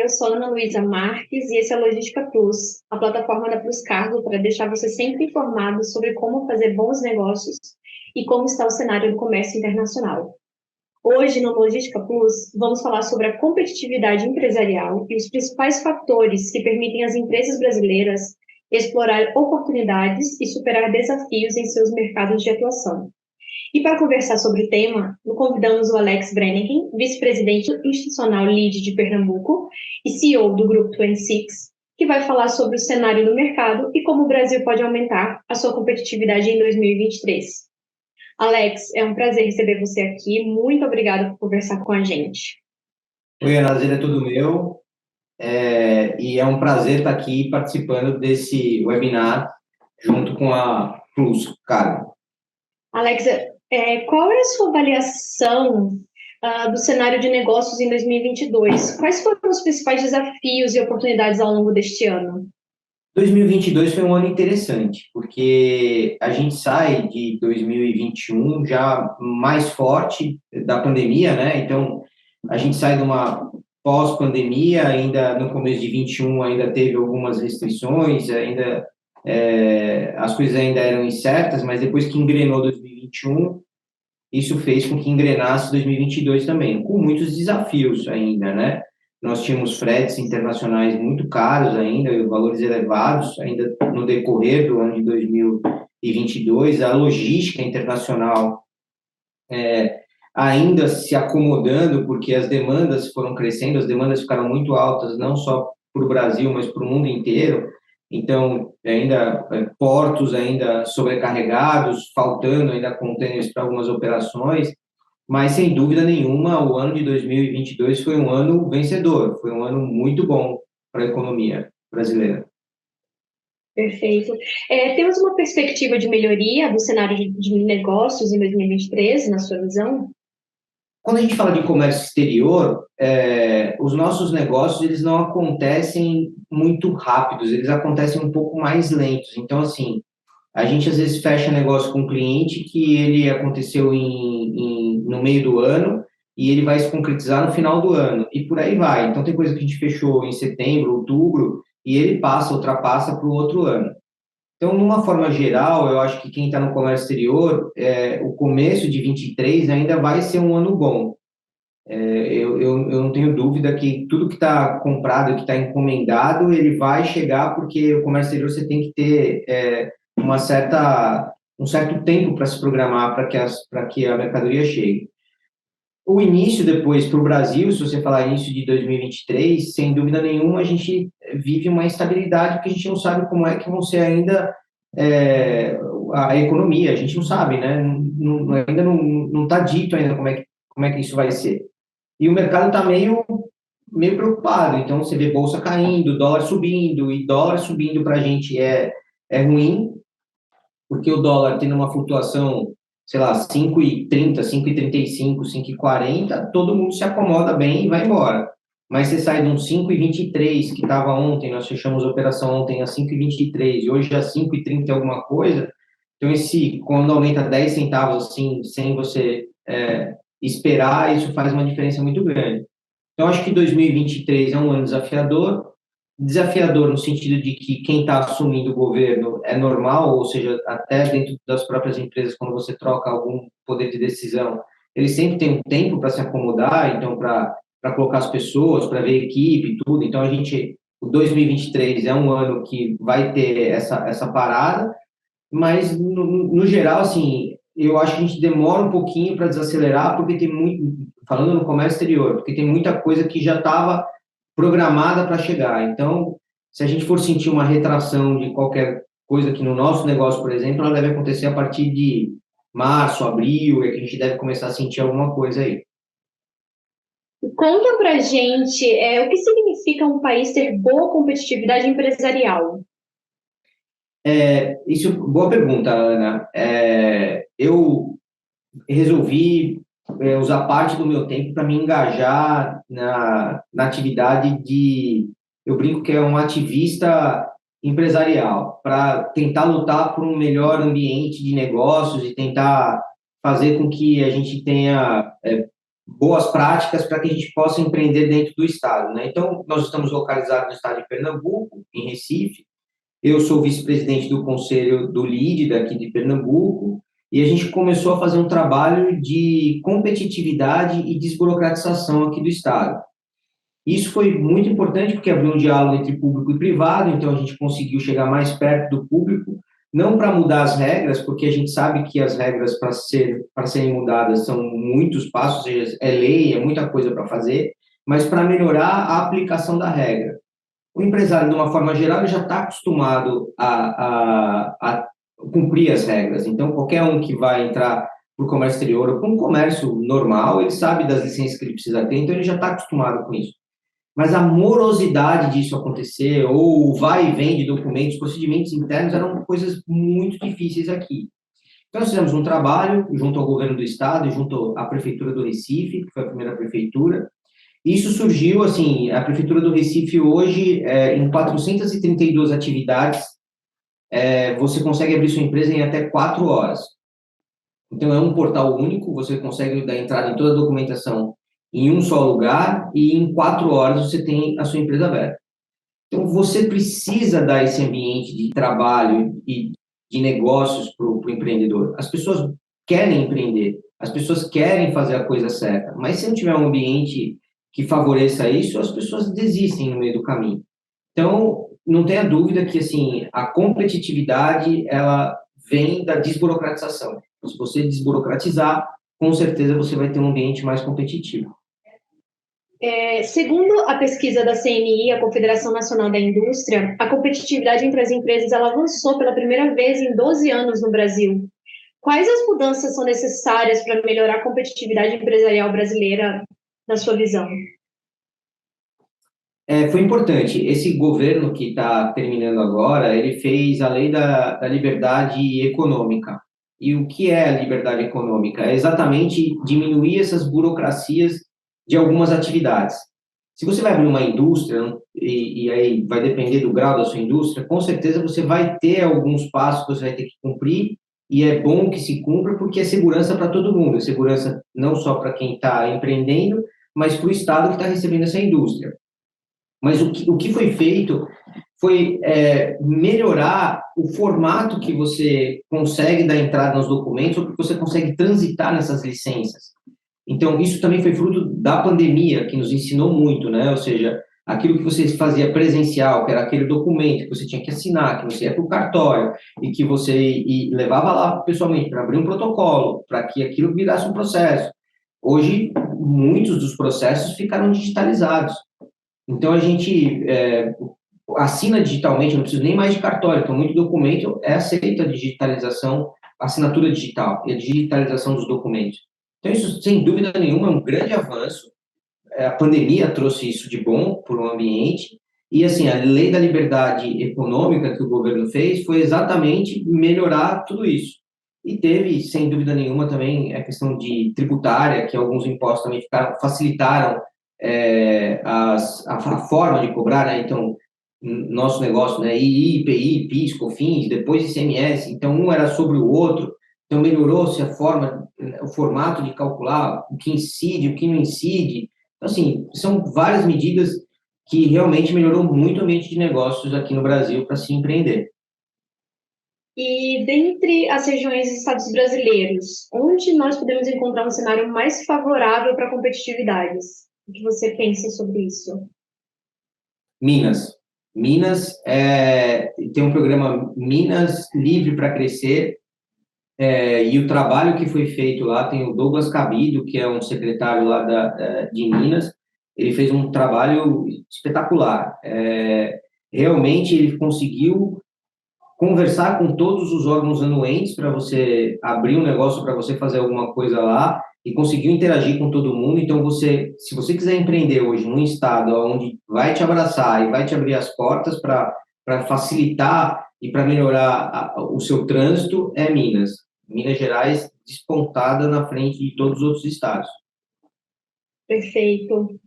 eu sou Ana Luísa Marques e esse é o Logística Plus, a plataforma da Plus Cargo para deixar você sempre informado sobre como fazer bons negócios e como está o cenário do comércio internacional. Hoje, no Logística Plus, vamos falar sobre a competitividade empresarial e os principais fatores que permitem às empresas brasileiras explorar oportunidades e superar desafios em seus mercados de atuação. E para conversar sobre o tema, convidamos o Alex Brenneken, vice-presidente institucional LEAD de Pernambuco e CEO do Grupo 26, que vai falar sobre o cenário do mercado e como o Brasil pode aumentar a sua competitividade em 2023. Alex, é um prazer receber você aqui. Muito obrigada por conversar com a gente. Oi, Ana, é tudo meu. E é um prazer estar aqui participando desse webinar junto com a Plus, cara. Alex, qual é a sua avaliação do cenário de negócios em 2022? Quais foram os principais desafios e oportunidades ao longo deste ano? 2022 foi um ano interessante, porque a gente sai de 2021 já mais forte da pandemia, né? Então, a gente sai de uma pós-pandemia, ainda no começo de 21 ainda teve algumas restrições, as coisas ainda eram incertas, mas depois que engrenou 2021, isso fez com que engrenasse 2022 também, com muitos desafios ainda, né? Nós tínhamos fretes internacionais muito caros ainda, valores elevados ainda no decorrer do ano de 2022, a logística internacional ainda se acomodando, porque as demandas foram crescendo, as demandas ficaram muito altas, não só para o Brasil, mas para o mundo inteiro. Então, ainda portos ainda sobrecarregados, faltando ainda contêineres para algumas operações, mas sem dúvida nenhuma, o ano de 2022 foi um ano vencedor, foi um ano muito bom para a economia brasileira. Perfeito. Temos uma perspectiva de melhoria do cenário de negócios em 2023, na sua visão? Quando a gente fala de comércio exterior, os nossos negócios eles não acontecem muito rápidos, eles acontecem um pouco mais lentos. Então, assim, a gente às vezes fecha negócio com um cliente que ele aconteceu no meio do ano e ele vai se concretizar no final do ano, e por aí vai. Então, tem coisa que a gente fechou em setembro, outubro, e ele ultrapassa para o outro ano. Então, numa forma geral, eu acho que quem está no comércio exterior, o começo de 23 ainda vai ser um ano bom. Eu não tenho dúvida que tudo que está comprado, que está encomendado, ele vai chegar, porque o comércio exterior você tem que ter um certo tempo para se programar para que a mercadoria chegue. O início depois para o Brasil, se você falar início de 2023, sem dúvida nenhuma, a gente vive uma instabilidade, porque a gente não sabe como é que vão ser ainda a economia, a gente não sabe, né? Ainda não está dito ainda como é que isso vai ser. E o mercado está meio preocupado, então você vê bolsa caindo, dólar subindo, e dólar subindo para a gente é ruim, porque o dólar tendo uma flutuação, sei lá, 5,30, 5,35, 5,40, todo mundo se acomoda bem e vai embora. Mas você sai de um 5,23, que estava ontem, nós fechamos a operação ontem a 5,23, e hoje a 5,30 alguma coisa, então quando aumenta 10 centavos assim, sem você esperar, isso faz uma diferença muito grande. Então, acho que 2023 é um ano desafiador no sentido de que quem está assumindo o governo é normal, ou seja, até dentro das próprias empresas, quando você troca algum poder de decisão, ele sempre tem um tempo para se acomodar, então, para colocar as pessoas, para ver equipe e tudo. Então, o 2023 é um ano que vai ter essa parada, mas, no geral, assim, eu acho que a gente demora um pouquinho para desacelerar, porque tem falando no comércio exterior, porque tem muita coisa que já estava programada para chegar. Então, se a gente for sentir uma retração de qualquer coisa aqui no nosso negócio, por exemplo, ela deve acontecer a partir de março, abril, é que a gente deve começar a sentir alguma coisa aí. Conta pra gente o que significa um país ter boa competitividade empresarial. Boa pergunta, Ana. Eu resolvi usar parte do meu tempo para me engajar na atividade eu brinco que é um ativista empresarial, para tentar lutar por um melhor ambiente de negócios e tentar fazer com que a gente tenha boas práticas para que a gente possa empreender dentro do estado, né? Então, nós estamos localizados no estado de Pernambuco, em Recife. Eu sou vice-presidente do conselho do LIDE daqui de Pernambuco, e a gente começou a fazer um trabalho de competitividade e desburocratização aqui do estado. Isso foi muito importante porque abriu um diálogo entre público e privado, então a gente conseguiu chegar mais perto do público, não para mudar as regras, porque a gente sabe que as regras para serem mudadas são muitos passos, ou seja, é lei, é muita coisa para fazer, mas para melhorar a aplicação da regra. O empresário, de uma forma geral, ele já está acostumado a cumprir as regras, então qualquer um que vai entrar para o comércio exterior ou para um comércio normal, ele sabe das licenças que ele precisa ter, então ele já está acostumado com isso. Mas a morosidade disso acontecer, ou o vai e vem de documentos, procedimentos internos, eram coisas muito difíceis aqui. Então, nós fizemos um trabalho junto ao governo do estado, junto à prefeitura do Recife, que foi a primeira prefeitura. Isso surgiu, assim, a prefeitura do Recife hoje, em 432 atividades, você consegue abrir sua empresa em até 4 horas. Então, é um portal único, você consegue dar entrada em toda a documentação em um só lugar e em 4 horas você tem a sua empresa aberta. Então, você precisa dar esse ambiente de trabalho e de negócios para o empreendedor. As pessoas querem empreender, as pessoas querem fazer a coisa certa, mas se não tiver um ambiente que favoreça isso, as pessoas desistem no meio do caminho. Então, não tenha dúvida que, assim, a competitividade, ela vem da desburocratização. Se você desburocratizar, com certeza você vai ter um ambiente mais competitivo. Segundo a pesquisa da CNI, a Confederação Nacional da Indústria, a competitividade entre as empresas ela avançou pela primeira vez em 12 anos no Brasil. Quais as mudanças são necessárias para melhorar a competitividade empresarial brasileira, na sua visão? Foi importante. Esse governo que está terminando agora, ele fez a lei da liberdade econômica. E o que é a liberdade econômica? É exatamente diminuir essas burocracias de algumas atividades. Se você vai abrir uma indústria, e aí vai depender do grau da sua indústria, com certeza você vai ter alguns passos que você vai ter que cumprir, e é bom que se cumpra, porque é segurança para todo mundo. É segurança não só para quem está empreendendo, mas para o Estado que está recebendo essa indústria. Mas o que foi feito foi melhorar o formato que você consegue dar entrada nos documentos, ou que você consegue transitar nessas licenças. Então, isso também foi fruto da pandemia, que nos ensinou muito, né? Ou seja, aquilo que você fazia presencial, que era aquele documento que você tinha que assinar, que você ia para o cartório, e que você levava lá pessoalmente para abrir um protocolo, para que aquilo virasse um processo. Hoje, muitos dos processos ficaram digitalizados. Então, a gente assina digitalmente, não precisa nem mais de cartório, então, muito documento é aceita a digitalização, a assinatura digital e a digitalização dos documentos. Então, isso, sem dúvida nenhuma, é um grande avanço. A pandemia trouxe isso de bom para o ambiente, e, assim, a lei da liberdade econômica que o governo fez foi exatamente melhorar tudo isso. E teve, sem dúvida nenhuma, também a questão de tributária, que alguns impostos também facilitaram a forma de cobrar, né? Então, nosso negócio, né? II, IPI, PIS, COFINS, depois ICMS, então um era sobre o outro, então melhorou-se a forma, o formato de calcular o que incide, o que não incide. Então, assim, são várias medidas que realmente melhorou muito o ambiente de negócios aqui no Brasil para se empreender. E dentre as regiões e estados brasileiros, onde nós podemos encontrar um cenário mais favorável para competitividades? O que você pensa sobre isso? Minas. Minas tem um programa Minas Livre para Crescer, e o trabalho que foi feito lá, tem o Douglas Cabido, que é um secretário lá de Minas, ele fez um trabalho espetacular. Realmente, ele conseguiu conversar com todos os órgãos anuentes para você abrir um negócio, para você fazer alguma coisa lá, e conseguiu interagir com todo mundo. Então, se você quiser empreender hoje num estado onde vai te abraçar e vai te abrir as portas para facilitar e para melhorar o seu trânsito, é Minas. Minas Gerais despontada na frente de todos os outros estados. Perfeito.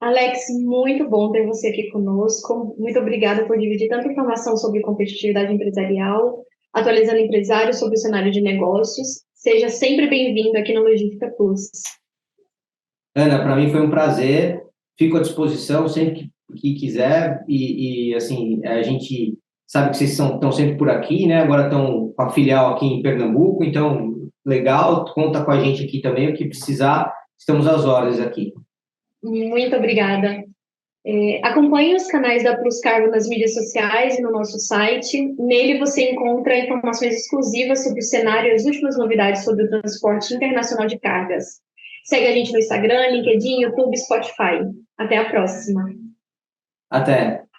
Alex, muito bom ter você aqui conosco. Muito obrigada por dividir tanta informação sobre competitividade empresarial, atualizando empresários sobre o cenário de negócios. Seja sempre bem-vindo aqui no Logística Plus. Ana, para mim foi um prazer, fico à disposição sempre que quiser, e assim, a gente sabe que vocês estão sempre por aqui, né? Agora estão com a filial aqui em Pernambuco, então, legal, conta com a gente aqui também, o que precisar, estamos às ordens aqui. Muito obrigada. Acompanhe os canais da Plus Cargo nas mídias sociais e no nosso site. Nele você encontra informações exclusivas sobre o cenário e as últimas novidades sobre o transporte internacional de cargas. Segue a gente no Instagram, LinkedIn, YouTube, Spotify. Até a próxima. Até!